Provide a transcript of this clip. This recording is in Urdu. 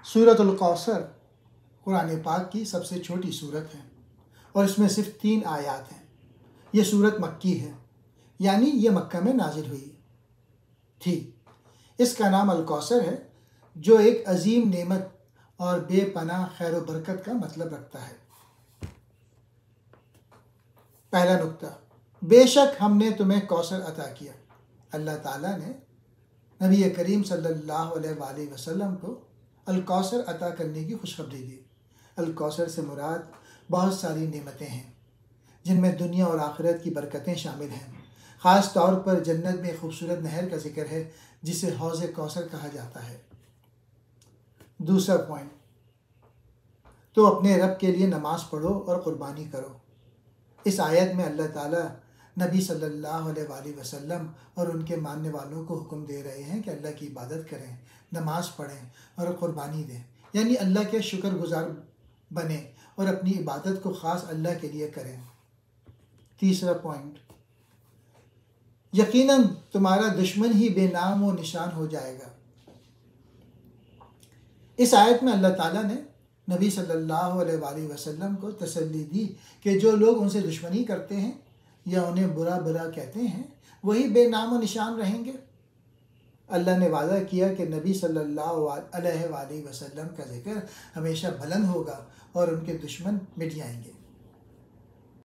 سورۃ الکوثر قرآن پاک کی سب سے چھوٹی سورت ہے اور اس میں صرف 3 آیات ہیں۔ یہ سورت مکی ہے، یعنی یہ مکہ میں نازل ہوئی تھی۔ اس کا نام الکوثر ہے، جو ایک عظیم نعمت اور بے پناہ خیر و برکت کا مطلب رکھتا ہے۔ پہلا نقطہ، بے شک ہم نے تمہیں کوثر عطا کیا۔ اللہ تعالیٰ نے نبی کریم صلی اللہ علیہ وآلہ وسلم کو الکوثر عطا کرنے کی خوشخبری دی۔ الکوثر سے مراد بہت ساری نعمتیں ہیں، جن میں دنیا اور آخرت کی برکتیں شامل ہیں۔ خاص طور پر جنت میں خوبصورت نہر کا ذکر ہے جسے حوض کوثر کہا جاتا ہے۔ دوسرا پوائنٹ، تو اپنے رب کے لیے نماز پڑھو اور قربانی کرو۔ اس آیت میں اللہ تعالیٰ نبی صلی اللہ علیہ وآلہ وسلم اور ان کے ماننے والوں کو حکم دے رہے ہیں کہ اللہ کی عبادت کریں، نماز پڑھیں اور قربانی دیں، یعنی اللہ کے شکر گزار بنیں اور اپنی عبادت کو خاص اللہ کے لیے کریں۔ تیسرا پوائنٹ، یقیناً تمہارا دشمن ہی بے نام و نشان ہو جائے گا۔ اس آیت میں اللہ تعالیٰ نے نبی صلی اللہ علیہ وآلہ وسلم کو تسلی دی کہ جو لوگ ان سے دشمنی کرتے ہیں یا انہیں برا کہتے ہیں، وہی بے نام و نشان رہیں گے۔ اللہ نے وعدہ کیا کہ نبی صلی اللہ علیہ وآلہ وسلم کا ذکر ہمیشہ بلند ہوگا اور ان کے دشمن مٹ جائیں گے۔